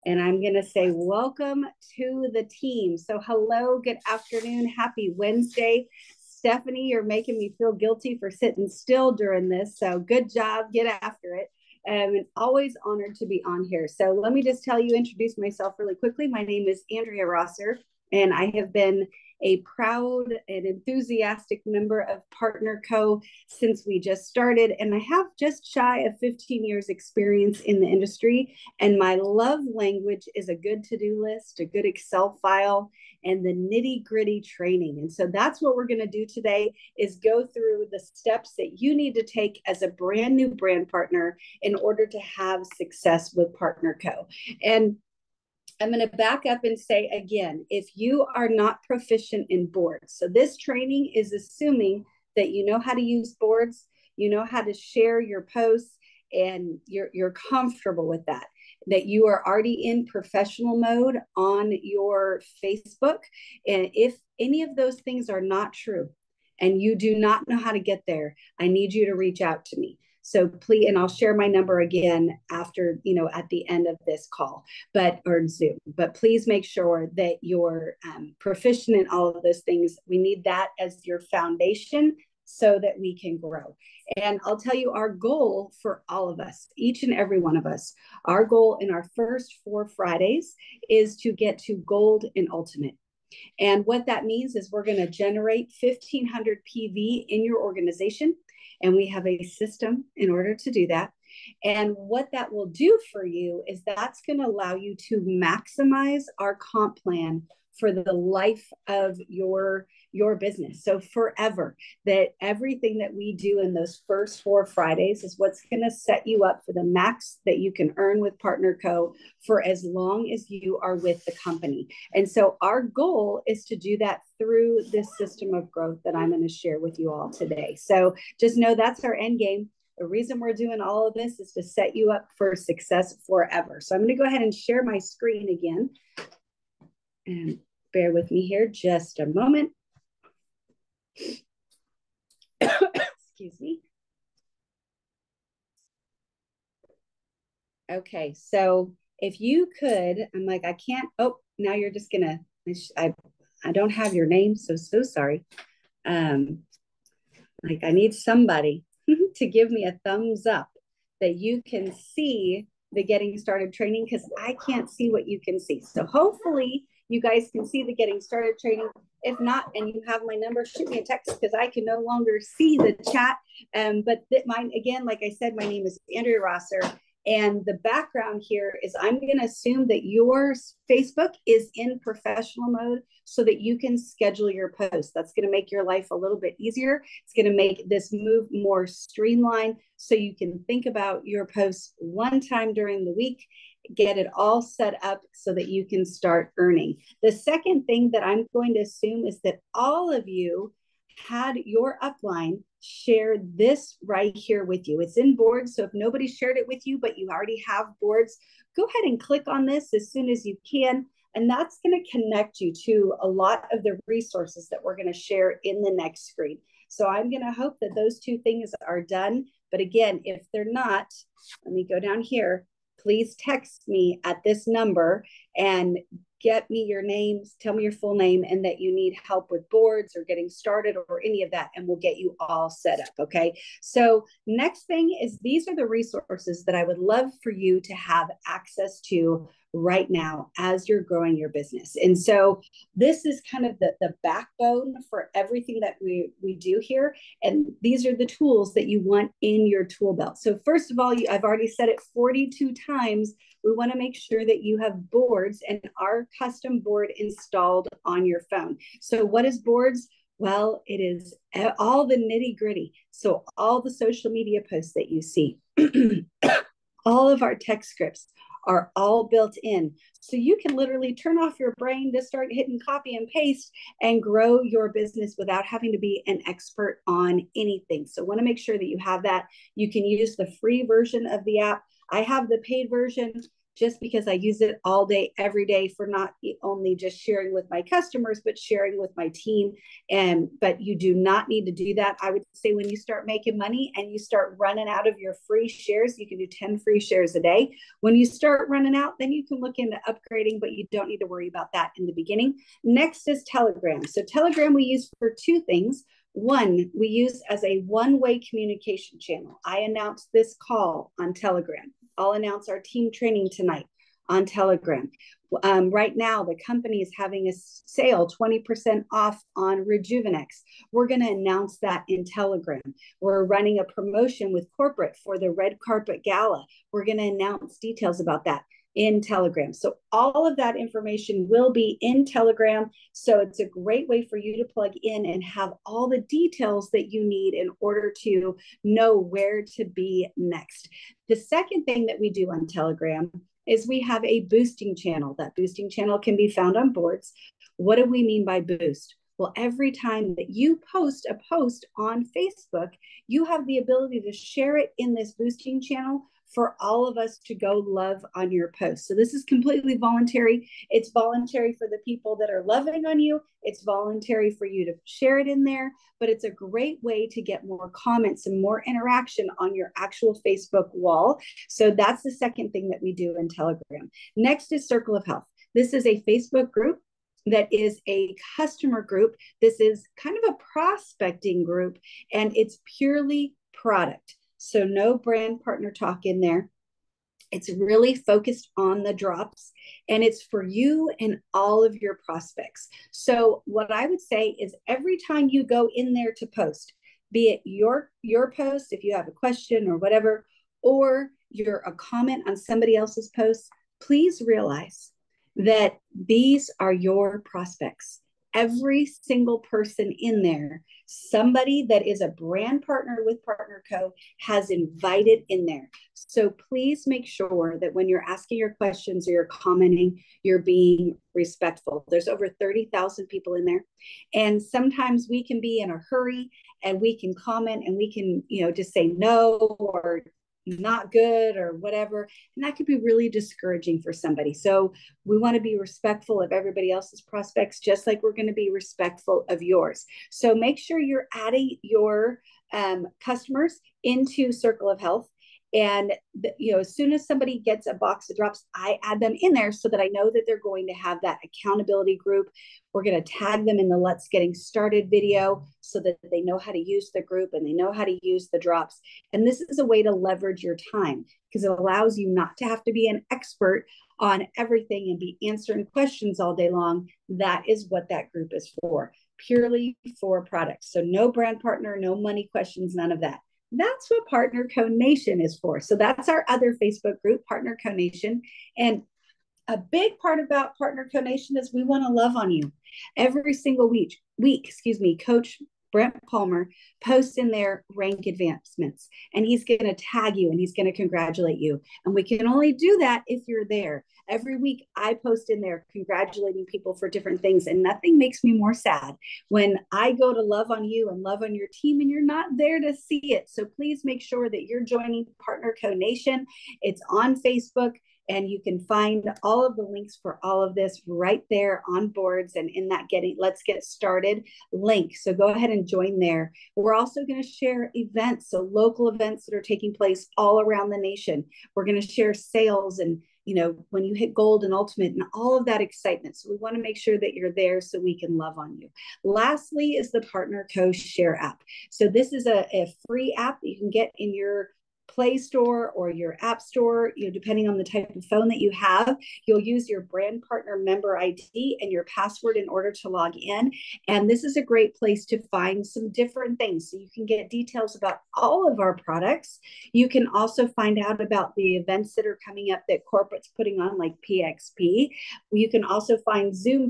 And I'm going to say welcome to the team. So hello, good afternoon, happy Wednesday. Stephanie, you're making me feel guilty for sitting still during this. So good job, get after it. And always honored to be on here. So let me just introduce myself really quickly. My name is Andrea Rosser, and I have been a proud and enthusiastic member of Partner Co. since we just started. And I have just shy of 15 years experience in the industry. And my love language is a good to-do list, a good Excel file, and the nitty-gritty training. And so that's what we're going to do today is go through the steps that you need to take as a brand new brand partner in order to have success with Partner Co. And I'm going to back up and say again, if you are not proficient in boards, so this training is assuming that you know how to use boards, you know how to share your posts, and you're comfortable with that, that you are already in professional mode on your Facebook. And if any of those things are not true and you do not know how to get there, I need you to reach out to me. So please, and I'll share my number again after, at the end of this call, or Zoom, but please make sure that you're proficient in all of those things. We need that as your foundation so that we can grow. And I'll tell you our goal for all of us, each and every one of us, our goal in our first 4 Fridays is to get to gold and ultimate. And what that means is we're going to generate 1,500 PV in your organization. And we have a system in order to do that. And what that will do for you is that's going to allow you to maximize our comp plan for the life of your business. So forever, that everything that we do in those first 4 Fridays is what's going to set you up for the max that you can earn with Partner Co. for as long as you are with the company. And so our goal is to do that through this system of growth that I'm going to share with you all today. So just know that's our end game. The reason we're doing all of this is to set you up for success forever. So I'm going to go ahead and share my screen again. And bear with me here just a moment. Excuse me. Okay, so if you could, I'm like, I can't, oh, now you're just gonna, I don't have your name, so sorry. Like I need somebody to give me a thumbs up that you can see the getting started training, because I can't see what you can see. So hopefully you guys can see the getting started training. If not, and you have my number, shoot me a text because I can no longer see the chat. But mine, again, like I said, my name is Andrea Rosser. And the background here is I'm going to assume that your Facebook is in professional mode so that you can schedule your posts. That's going to make your life a little bit easier. It's going to make this move more streamlined so you can think about your posts one time during the week, get it all set up so that you can start earning. The second thing that I'm going to assume is that all of you had your upline share this right here with you. It's in boards, so if nobody shared it with you, but you already have boards, go ahead and click on this as soon as you can, and that's going to connect you to a lot of the resources that we're going to share in the next screen. So I'm going to hope that those 2 things are done. But again, if they're not, let me go down here. Please text me at this number and get me your names, tell me your full name, and that you need help with boards or getting started or any of that, and we'll get you all set up, okay? So next thing is these are the resources that I would love for you to have access to right now as you're growing your business. And so this is kind of the backbone for everything that we do here. And these are the tools that you want in your tool belt. So first of all, I've already said it 42 times, we want to make sure that you have boards and our custom board installed on your phone. So what is boards? Well, it is all the nitty gritty. So all the social media posts that you see, all of our text scripts are all built in. So you can literally turn off your brain to start hitting copy and paste and grow your business without having to be an expert on anything. So want to make sure that you have that. You can use the free version of the app. I have the paid version. just because I use it all day, every day for not only just sharing with my customers, but sharing with my team. But you do not need to do that. I would say when you start making money and you start running out of your free shares, you can do 10 free shares a day. When you start running out, then you can look into upgrading, but you don't need to worry about that in the beginning. Next is Telegram. So Telegram we use for two things. One, we use as a one-way communication channel. I announce this call on Telegram. I'll announce our team training tonight on Telegram. Right now, the company is having a sale, 20% off on Rejuvenex. We're going to announce that in Telegram. We're running a promotion with corporate for the Red Carpet Gala. We're going to announce details about that in Telegram. So all of that information will be in Telegram. So it's a great way for you to plug in and have all the details that you need in order to know where to be next. The second thing that we do on Telegram is we have a boosting channel. That boosting channel can be found on boards. What do we mean by boost? Well, every time that you post a post on Facebook, you have the ability to share it in this boosting channel for all of us to go love on your post. So this is completely voluntary. It's voluntary for the people that are loving on you. It's voluntary for you to share it in there, but it's a great way to get more comments and more interaction on your actual Facebook wall. So that's the second thing that we do in Telegram. Next is Circle of Health. This is a Facebook group that is a customer group. This is kind of a prospecting group, and it's purely product. So no brand partner talk in there. It's really focused on the drops, and it's for you and all of your prospects. So what I would say is every time you go in there to post, be it your post, if you have a question or whatever, or you're a comment on somebody else's post, please realize that these are your prospects. Every single person in there, somebody that is a brand partner with Partner Co. has invited in there. So please make sure that when you're asking your questions or you're commenting, you're being respectful. There's over 30,000 people in there. And sometimes we can be in a hurry and we can comment and we can, just say no or not good or whatever. And that could be really discouraging for somebody. So we want to be respectful of everybody else's prospects, just like we're going to be respectful of yours. So make sure you're adding your customers into Circle of Health. And as soon as somebody gets a box of drops, I add them in there so that I know that they're going to have that accountability group. We're going to tag them in the Let's Getting Started video so that they know how to use the group and they know how to use the drops. And this is a way to leverage your time because it allows you not to have to be an expert on everything and be answering questions all day long. That is what that group is for, purely for products. So no brand partner, no money questions, none of that. That's what Partner Co Nation is for. So that's our other Facebook group, Partner Co Nation. And a big part about Partner Co Nation is we want to love on you. Every single week, Coach Brent Palmer posts in there rank advancements, and he's going to tag you and he's going to congratulate you. And we can only do that if you're there. Every week I post in there congratulating people for different things, and nothing makes me more sad when I go to love on you and love on your team and you're not there to see it. So please make sure that you're joining Partner Co Nation. It's on Facebook. And you can find all of the links for all of this right there on boards and in that Let's Get Started link. So go ahead and join there. We're also going to share events, so local events that are taking place all around the nation. We're going to share sales and, when you hit gold and ultimate and all of that excitement. So we want to make sure that you're there so we can love on you. Lastly is the Partner Co Share app. So this is a free app that you can get in your Play Store or your App Store, depending on the type of phone that you have. You'll use your brand partner member ID and your password in order to log in. And this is a great place to find some different things. So you can get details about all of our products. You can also find out about the events that are coming up that corporate's putting on, like PXP. You can also find Zoom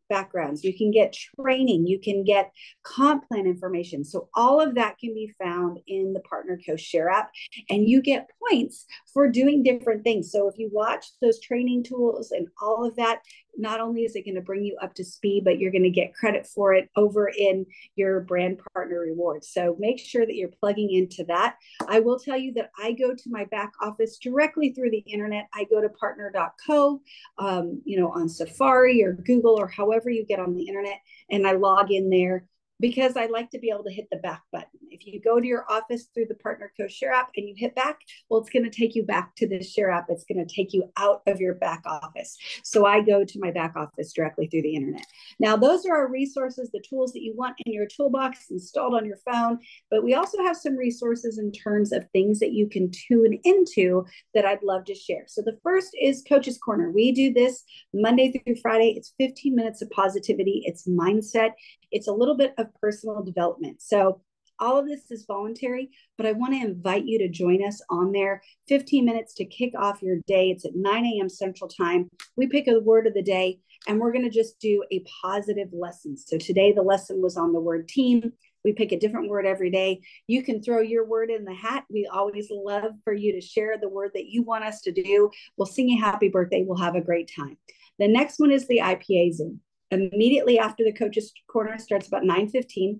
backgrounds, you can get training, you can get comp plan information. So all of that can be found in the Partner Coach Share app, and you get points for doing different things. So if you watch those training tools and all of that, not only is it going to bring you up to speed, but you're going to get credit for it over in your brand partner rewards. So make sure that you're plugging into that. I will tell you that I go to my back office directly through the internet. I go to partner.co, on Safari or Google or however you get on the internet, and I log in there because I like to be able to hit the back button. If you go to your office through the Partner Coach Share app and you hit back, well, it's going to take you back to the Share app. It's going to take you out of your back office. So I go to my back office directly through the internet. Now, those are our resources, the tools that you want in your toolbox installed on your phone. But we also have some resources in terms of things that you can tune into that I'd love to share. So the first is Coach's Corner. We do this Monday through Friday. It's 15 minutes of positivity. It's mindset. It's a little bit of personal development. So all of this is voluntary, but I want to invite you to join us on there. 15 minutes to kick off your day. It's at 9 a.m. Central Time. We pick a word of the day, and we're going to just do a positive lesson. So today the lesson was on the word team. We pick a different word every day. You can throw your word in the hat. We always love for you to share the word that you want us to do. We'll sing you happy birthday. We'll have a great time. The next one is the IPA Zoom. Immediately after the Coach's Corner starts about 9:15.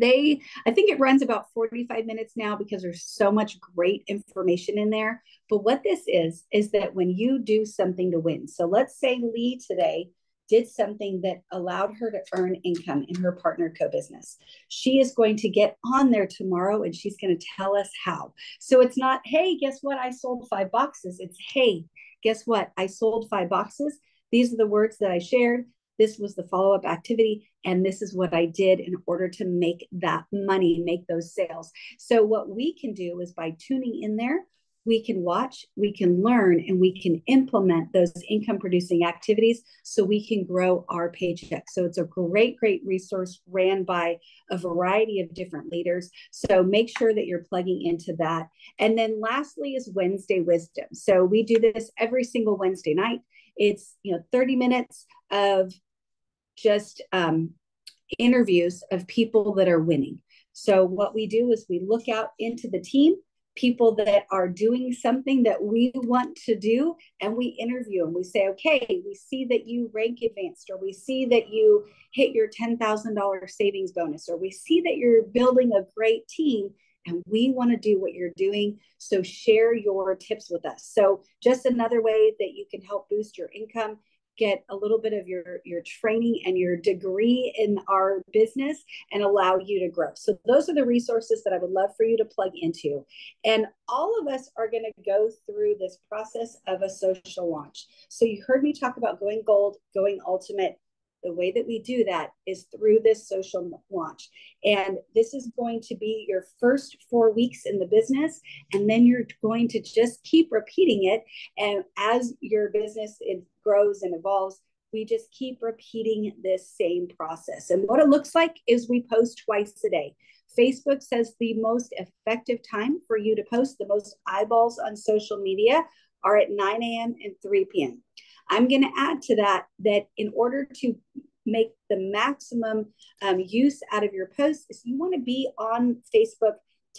I think it runs about 45 minutes now because there's so much great information in there. But what this is that when you do something to win, so let's say Lee today did something that allowed her to earn income in her Partner Co business. She is going to get on there tomorrow and she's going to tell us how. So it's not, hey, guess what? I sold 5 boxes. It's, hey, guess what? I sold 5 boxes. These are the words that I shared. This was the follow-up activity, and this is what I did in order to make that money, make those sales. So what we can do is by tuning in there, we can watch, we can learn, and we can implement those income-producing activities so we can grow our paycheck. So it's a great, great resource ran by a variety of different leaders. So make sure that you're plugging into that. And then lastly is Wednesday Wisdom. So we do this every single Wednesday night. It's 30 minutes of just interviews of people that are winning. So what we do is we look out into the team, people that are doing something that we want to do, and we interview them. We say, okay, we see that you rank advanced, or we see that you hit your $10,000 savings bonus, or we see that you're building a great team, and we want to do what you're doing. So share your tips with us. So just another way that you can help boost your income, get a little bit of your training and your degree in our business and allow you to grow. So those are the resources that I would love for you to plug into. And all of us are going to go through this process of a social launch. So you heard me talk about going gold, going ultimate. The way that we do that is through this social launch. And this is going to be your first 4 weeks in the business. And then you're going to just keep repeating it. And as your business grows and evolves, we just keep repeating this same process. And what it looks like is we post twice a day. Facebook says the most effective time for you to post, the most eyeballs on social media are at 9 a.m. and 3 p.m. I'm going to add to that in order to make the maximum use out of your posts, is you want to be on Facebook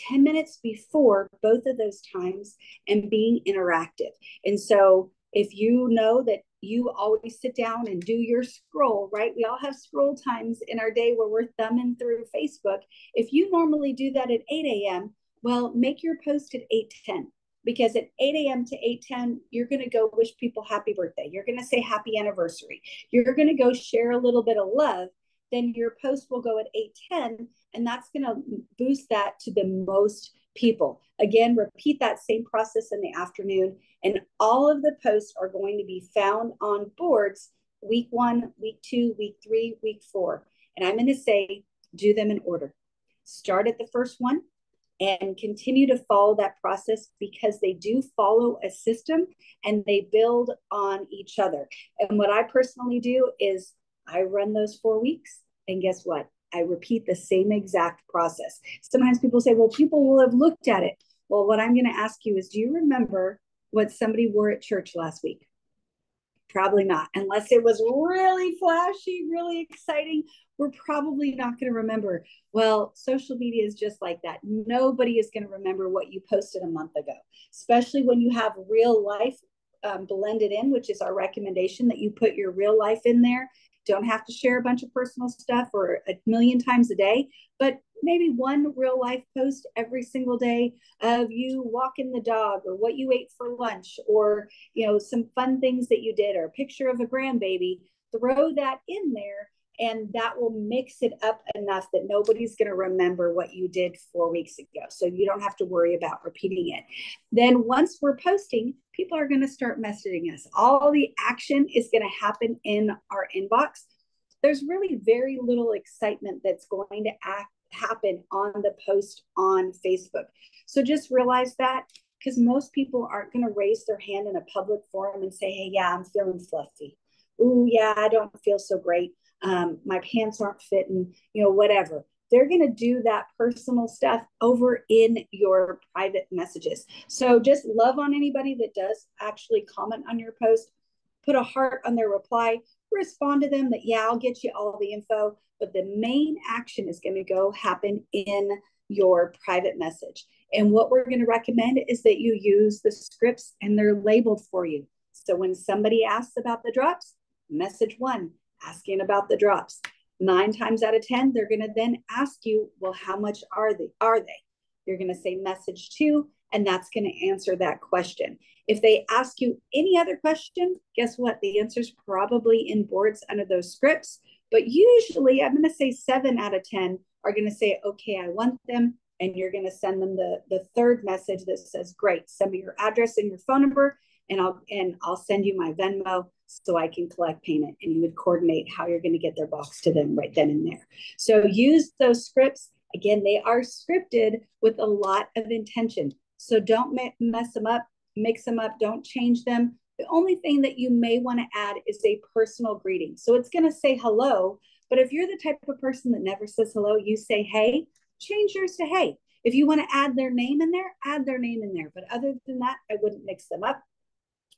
10 minutes before both of those times and being interactive. And so if you know that you always sit down and do your scroll, right? We all have scroll times in our day where we're thumbing through Facebook. If you normally do that at 8 a.m., well, make your post at 8:10. Because at 8 a.m. to 8:10, you're going to go wish people happy birthday. You're going to say happy anniversary. You're going to go share a little bit of love. Then your post will go at 8:10, and that's going to boost that to the most people. Again, repeat that same process in the afternoon, and all of the posts are going to be found on boards week 1, week 2, week 3, week 4. And I'm going to say, do them in order. Start at the first one and continue to follow that process, because they do follow a system and they build on each other. And what I personally do is I run those 4 weeks, and guess what? I repeat the same exact process. Sometimes people say, well, people will have looked at it. Well, what I'm going to ask you is, do you remember what somebody wore at church last week? Probably not. Unless it was really flashy, really exciting, we're probably not going to remember. Well, social media is just like that. Nobody is going to remember what you posted a month ago, especially when you have real life blended in, which is our recommendation, that you put your real life in there. Don't have to share a bunch of personal stuff or a million times a day, but maybe one real life post every single day of you walking the dog, or what you ate for lunch, or some fun things that you did, or a picture of a grandbaby. Throw that in there, and that will mix it up enough that nobody's going to remember what you did 4 weeks ago. So you don't have to worry about repeating it. Then once we're posting, people are going to start messaging us. All the action is going to happen in our inbox. There's really very little excitement that's going to happen on the post on Facebook. So just realize that, because most people aren't going to raise their hand in a public forum and say, hey, yeah, I'm feeling fluffy. Ooh, yeah, I don't feel so great. My pants aren't fitting, whatever. They're going to do that personal stuff over in your private messages. So just love on anybody that does actually comment on your post. Put a heart on their reply. Respond to them that, yeah, I'll get you all the info. But the main action is going to go happen in your private message. And what we're going to recommend is that you use the scripts, and they're labeled for you. So when somebody asks about the drops, message 1, asking about the drops. 9 times out of 10, they're going to then ask you, well, how much are they? You're going to say message 2, and that's going to answer that question. If they ask you any other question, guess what? The answer is probably in boards under those scripts. But usually, I'm going to say 7 out of 10 are going to say, okay, I want them. And you're going to send them the third message that says, great, send me your address and your phone number, and I'll send you my Venmo so I can collect payment. And you would coordinate how you're going to get their box to them right then and there. So use those scripts. Again, they are scripted with a lot of intention. So don't mess them up, mix them up, don't change them. The only thing that you may want to add is a personal greeting. So it's going to say hello, but if you're the type of person that never says hello, you say hey, change yours to hey. If you want to add their name in there, add their name in there. But other than that, I wouldn't mix them up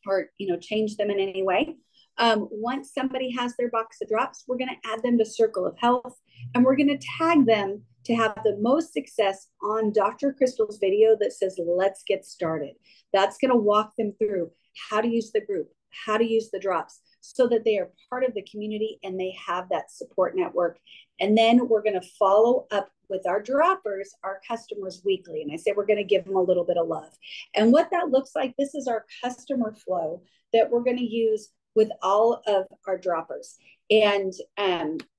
or change them in any way. Once somebody has their box of drops, we're going to add them to Circle of Health, and we're going to tag them to have the most success on Dr. Crystal's video that says, let's get started. That's going to walk them through how to use the group, how to use the drops, so that they are part of the community and they have that support network. And then we're going to follow up with our droppers, our customers, weekly. And I say we're going to give them a little bit of love. And what that looks like, this is our customer flow that we're going to use with all of our droppers. And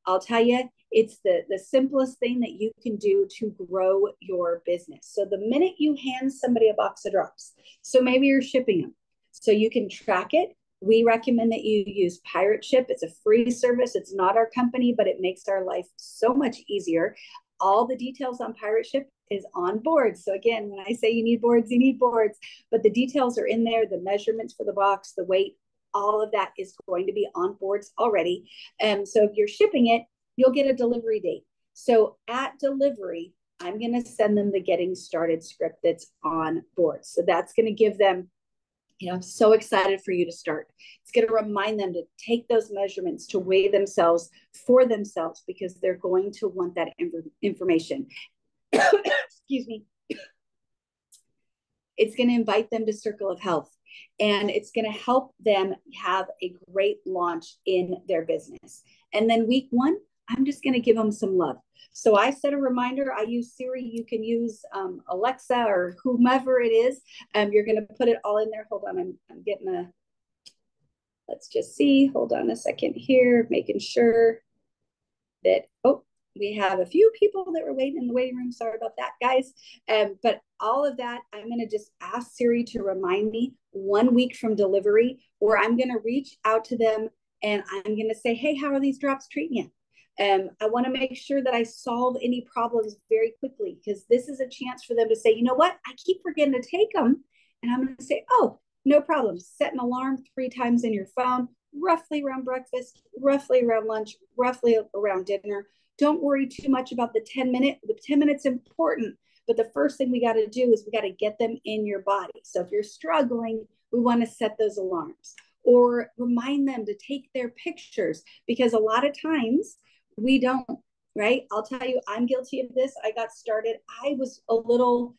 I'll tell you, it's the simplest thing that you can do to grow your business. So the minute you hand somebody a box of drops, so maybe you're shipping them, so you can track it. We recommend that you use Pirate Ship. It's a free service. It's not our company, but it makes our life so much easier. All the details on Pirate Ship is on boards. So again, when I say you need boards, you need boards, but the details are in there, the measurements for the box, the weight, all of that is going to be on boards already. So if you're shipping it, you'll get a delivery date. So at delivery, I'm going to send them the getting started script that's on board. So that's going to give them, I'm so excited for you to start. It's going to remind them to take those measurements, to weigh themselves for themselves, because they're going to want that information. Excuse me. It's going to invite them to Circle of Health, and it's going to help them have a great launch in their business. And then week 1, I'm just going to give them some love. So I set a reminder. I use Siri. You can use Alexa or whomever it is. You're going to put it all in there. Hold on. I'm getting let's just see. Hold on a second here, making sure that, we have a few people that were waiting in the waiting room. Sorry about that, guys. But all of that, I'm going to just ask Siri to remind me 1 week from delivery, where I'm going to reach out to them and I'm going to say, hey, how are these drops treating you? I want to make sure that I solve any problems very quickly, because this is a chance for them to say, you know what, I keep forgetting to take them. And I'm going to say, oh, no problem. Set an alarm 3 times in your phone, roughly around breakfast, roughly around lunch, roughly around dinner. Don't worry too much about the 10 minutes. The 10 minutes important, but the first thing we got to do is we got to get them in your body. So if you're struggling, we want to set those alarms. or remind them to take their pictures, because a lot of times we don't, right? I'll tell you, I'm guilty of this. I got started, I was a little,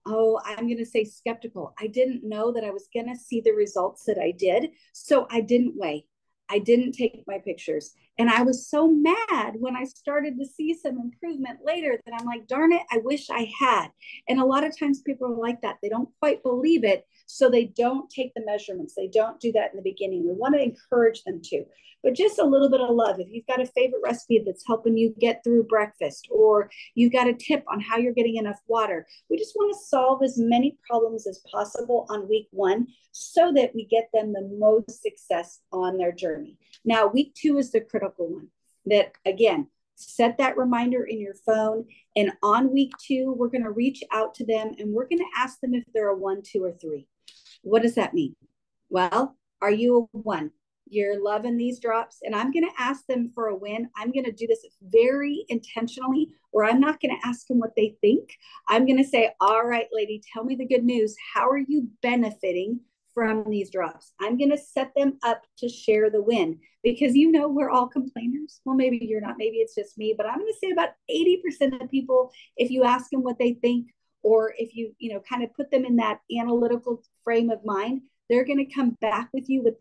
oh, I'm going to say skeptical. I didn't know that I was going to see the results that I did. So I didn't weigh. I didn't take my pictures. And I was so mad when I started to see some improvement later that I'm like, darn it, I wish I had. And a lot of times people are like that. They don't quite believe it. So they don't take the measurements. They don't do that in the beginning. We want to encourage them to. But just a little bit of love. If you've got a favorite recipe that's helping you get through breakfast, or you've got a tip on how you're getting enough water, we just want to solve as many problems as possible on week 1 so that we get them the most success on their journey. Now, week 2 is the critical one. That, again, set that reminder in your phone. And on week 2, we're going to reach out to them and we're going to ask them if they're a 1, 2, or 3. What does that mean? Well, are you a 1? You're loving these drops, and I'm going to ask them for a win. I'm going to do this very intentionally, or I'm not going to ask them what they think. I'm going to say, all right, lady, tell me the good news. How are you benefiting from these drops? I'm going to set them up to share the win, because we're all complainers. Well, maybe you're not, maybe it's just me, but I'm going to say about 80% of people, if you ask them what they think, or if you, kind of put them in that analytical frame of mind, they're going to come back with you with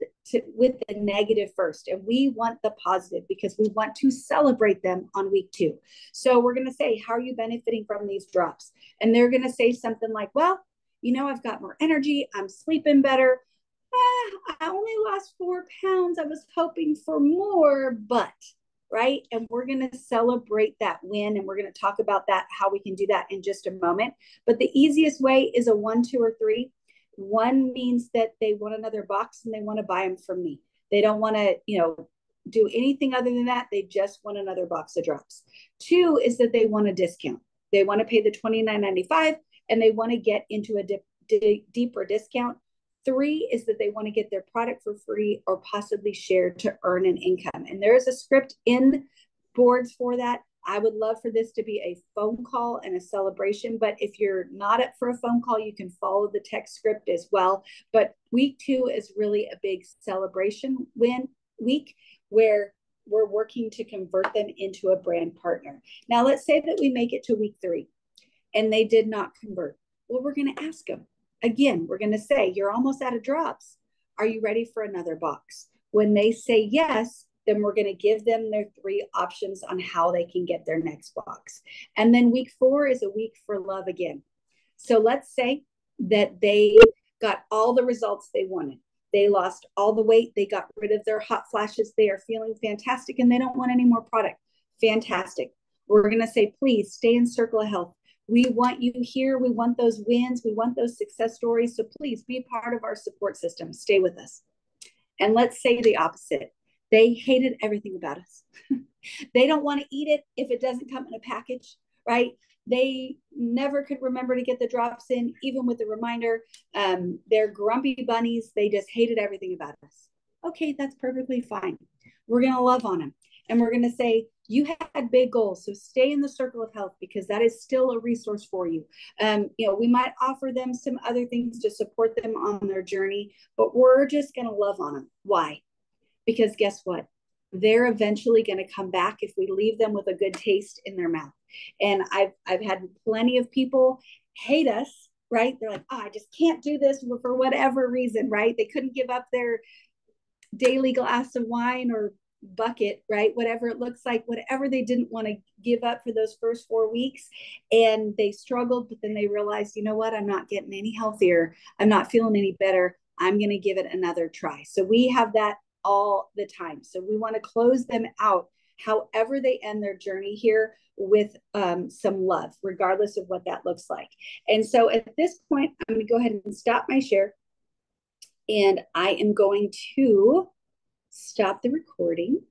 the negative first. And we want the positive because we want to celebrate them on week 2. So we're going to say, how are you benefiting from these drops? And they're going to say something like, well, I've got more energy. I'm sleeping better. I only lost 4 pounds. I was hoping for more, but, right? And we're going to celebrate that win. And we're going to talk about that, how we can do that in just a moment. But the easiest way is a 1, 2, or 3. 1 means that they want another box and they want to buy them from me. They don't want to, do anything other than that. They just want another box of drops. 2 is that they want a discount. They want to pay the $29.95 and they want to get into a deeper discount. 3 is that they want to get their product for free or possibly share to earn an income. And there is a script in boards for that. I would love for this to be a phone call and a celebration, but if you're not up for a phone call, you can follow the text script as well. But week 2 is really a big celebration win week where we're working to convert them into a brand partner. Now, let's say that we make it to week 3 and they did not convert. Well, we're going to ask them. Again, we're going to say, you're almost out of drops. Are you ready for another box? When they say yes, then we're going to give them their 3 options on how they can get their next box. And then week 4 is a week for love again. So let's say that they got all the results they wanted. They lost all the weight. They got rid of their hot flashes. They are feeling fantastic and they don't want any more product. Fantastic. We're going to say, please stay in Circle of Health. We want you here. We want those wins. We want those success stories. So please be part of our support system. Stay with us. And let's say the opposite. They hated everything about us. They don't want to eat it if it doesn't come in a package, right? They never could remember to get the drops in, even with the reminder. They're grumpy bunnies. They just hated everything about us. Okay, that's perfectly fine. We're going to love on them. And we're going to say, you had big goals, so stay in the Circle of Health because that is still a resource for you. We might offer them some other things to support them on their journey, but we're just going to love on them. Why? Because guess what? They're eventually going to come back if we leave them with a good taste in their mouth. And I've had plenty of people hate us, right? They're like, oh, I just can't do this for whatever reason, right? They couldn't give up their daily glass of wine or bucket, right? Whatever it looks like, whatever they didn't want to give up for those first 4 weeks. And they struggled, but then they realized, you know what? I'm not getting any healthier. I'm not feeling any better. I'm going to give it another try. So we have that all the time. So we want to close them out, however they end their journey here, with some love, regardless of what that looks like. And so at this point, I'm going to go ahead and stop my share. And I am going to stop the recording.